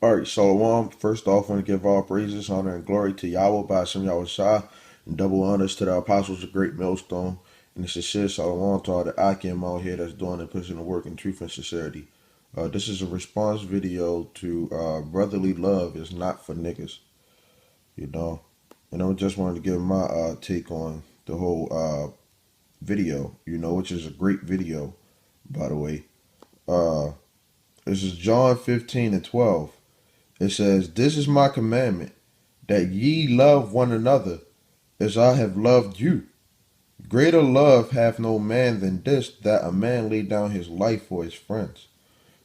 All right, Shalom. First off, I want to give all praises, honor, and glory to Yahweh by Hashem Yahweh Shai, and double honors to the apostles of Great Millstone. And it's a sincere Shalom to all the Akim out here that's doing and pushing the work in truth and sincerity. This is a response video to brotherly love is not for niggas, you know. And I just wanted to give my take on the whole video, which is a great video, by the way. Uh, this is John 15 and 12. It says, "This is my commandment, that ye love one another as I have loved you. Greater love hath no man than this, that a man lay down his life for his friends."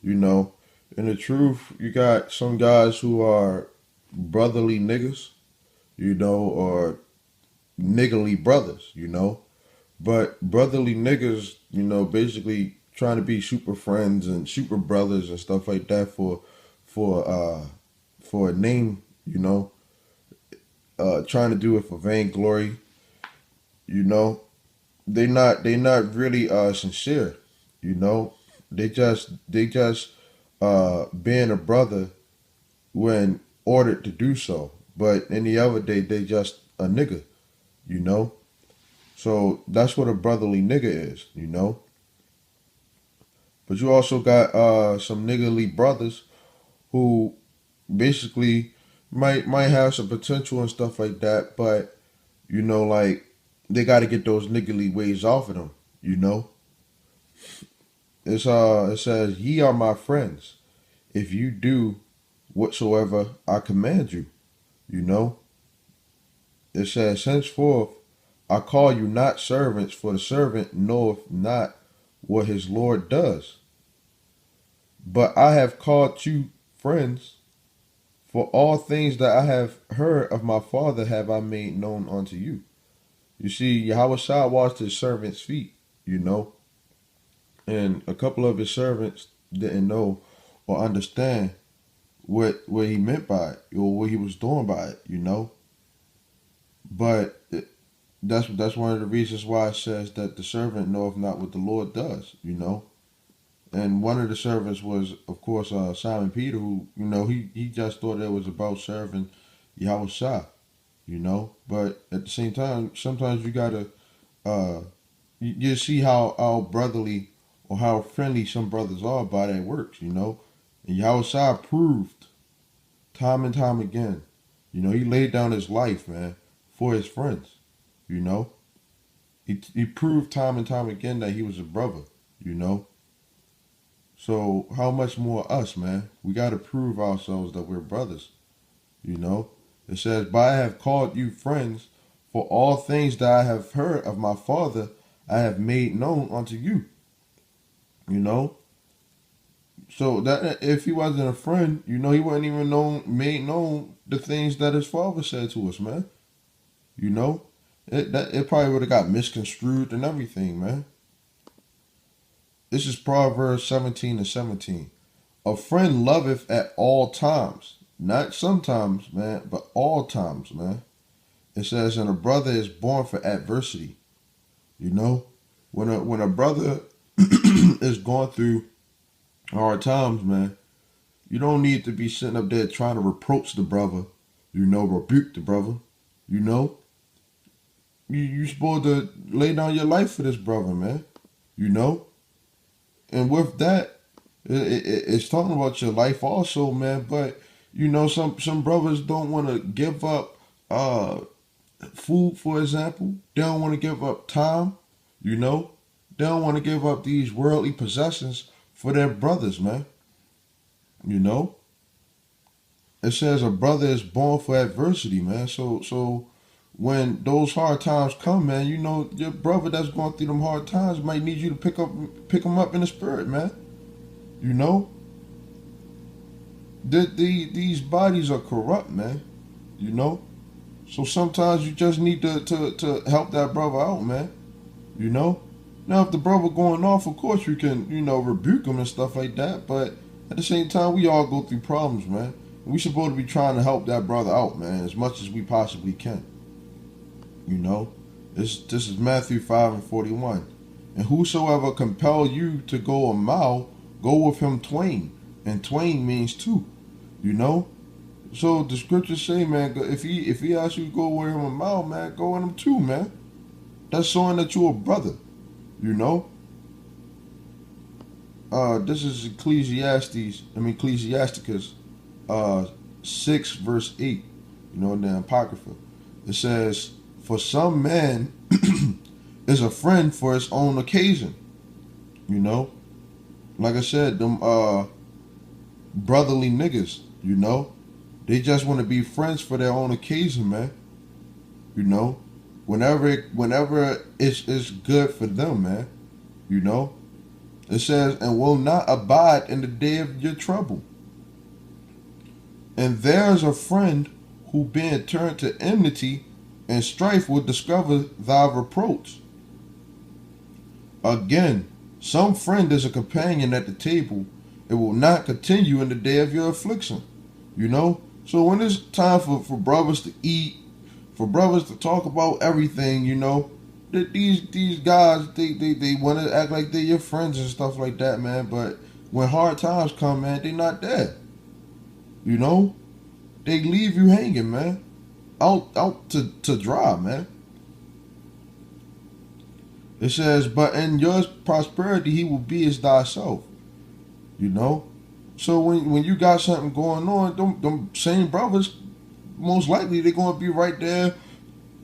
You know, in the truth, you got some guys who are brotherly niggas, or niggerly brothers, But brotherly niggas, basically trying to be super friends and super brothers and stuff like that for uh for a name, trying to do it for vainglory, you know. They not really sincere, you know. They just being a brother when ordered to do so. But in the other day they just a nigga, you know. So that's what a brotherly nigga is, you know. But you also got some niggerly brothers who basically might have some potential and stuff like that, but like they got to get those niggerly ways off of them. You know, it says, "Ye are my friends if you do whatsoever I command you." You know, it says, "Henceforth I call you not servants, for the servant knoweth not what his Lord does. But I have called you friends, for all things that I have heard of my Father have I made known unto you." You see, Yahweh Shah washed his servants' feet, you know, and a couple of his servants didn't know or understand what he meant by it or what he was doing by it, you know. But that's one of the reasons why it says that the servant knoweth not what the Lord does, you know. And one of the servants was, of course, Simon Peter, who, he just thought it was about serving Yahweh Shah, you know. But at the same time, sometimes you gotta you see how brotherly or how friendly some brothers are by their works, you know. And Yahweh Shah proved time and time again, he laid down his life, man, for his friends, you know. He proved time and time again that he was a brother, you know. So how much more us, man? We got to prove ourselves that we're brothers, you know. It says, "But I have called you friends, for all things that I have heard of my Father I have made known unto you." You know, so that if he wasn't a friend, he wouldn't even made known the things that his father said to us, man. You know, it probably would have got misconstrued and everything, man. This is Proverbs 17:17. "A friend loveth at all times," not sometimes, man, but all times, man. It says, "And a brother is born for adversity." You know, when a brother is going through hard times, man, you don't need to be sitting up there trying to reproach the brother, rebuke the brother. You know, you supposed to lay down your life for this brother, man. You know, and with that, it's talking about your life also, man. But some brothers don't want to give up food, for example. They don't want to give up time. You know, they don't want to give up these worldly possessions for their brothers, man. You know, it says a brother is born for adversity, man. So when those hard times come, man, your brother that's going through them hard times might need you to pick him up in the spirit, man. You know, these bodies are corrupt, man. You know, so sometimes you just need to help that brother out, man. You know, now if the brother going off, of course you can rebuke him and stuff like that, but at the same time we all go through problems, man. We supposed to be trying to help that brother out, man, as much as we possibly can. You know, this is Matthew 5:41. "And whosoever compel you to go a mile, go with him twain." And twain means two. You know? So the scriptures say, man, if he asks you to go with him a mile, man, go with him too, man. That's showing that you're a brother. You know? This is Ecclesiasticus 6 verse 8, you know, in the Apocrypha. It says, for some man is a friend for his own occasion. You know? Like I said, them brotherly niggas, you know? They just want to be friends for their own occasion, man. You know? Whenever it's good for them, man. You know? It says, and will not abide in the day of your trouble. And there's a friend who being turned to enmity and strife will discover thy reproach. Again, some friend is a companion at the table. It will not continue in the day of your affliction. You know? So when it's time for brothers to eat, for brothers to talk about everything, you know, these guys, they want to act like they're your friends and stuff like that, man. But when hard times come, man, they not there. You know? They leave you hanging, man. Out to dry, man. It says, but in your prosperity he will be as thyself. You know? So when you got something going on, them same brothers, most likely they're gonna be right there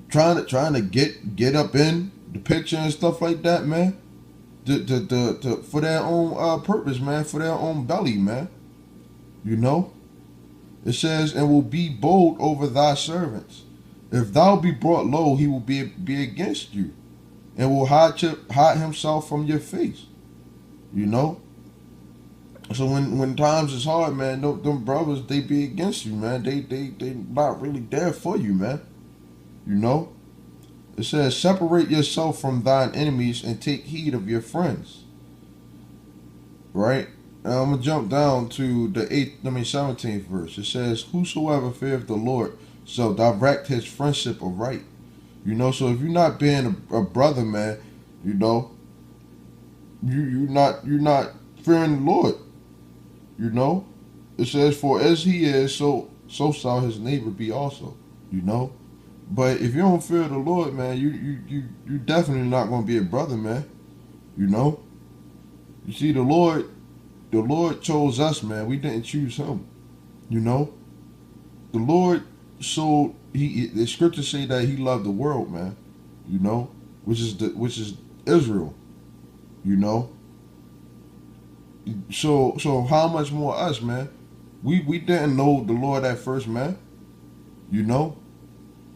trying to get up in the picture and stuff like that, man. For their own purpose, man, for their own belly, man. You know? It says, and will be bold over thy servants. If thou be brought low, he will be against you, and will hide himself from your face. You know? So when times is hard, man, them brothers, they be against you, man. They not really there for you, man. You know? It says, separate yourself from thine enemies and take heed of your friends. Right? Now I'm gonna jump down to the 17th verse. It says, whosoever feareth the Lord shall direct his friendship aright. You know, so if you're not being a brother, man, you know, you're not fearing the Lord. You know? It says, for as he is, so shall his neighbor be also. You know? But if you don't fear the Lord, man, you definitely not gonna be a brother, man. You know? You see, the Lord chose us, man. We didn't choose him. You know? The Lord showed the scriptures say that he loved the world, man. You know? Which is Israel. You know? So how much more us, man? We didn't know the Lord at first, man. You know?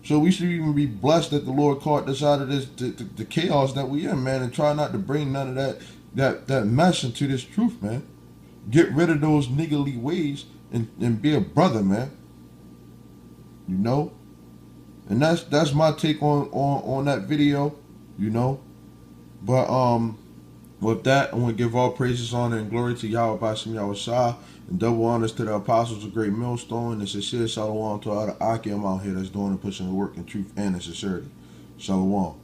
So we should even be blessed that the Lord caught us out of this the chaos that we in, man, and try not to bring none of that mess into this truth, man. Get rid of those niggly ways and be a brother, man. You know? And that's my take on that video, you know? But with that, I want to give all praises, honor, and glory to Yahweh Bashim Yahweh Shah, and double honors to the apostles of Great Millstone, and sincere shalom to all the Akim out here that's doing and pushing the work in truth and in sincerity. Shalom.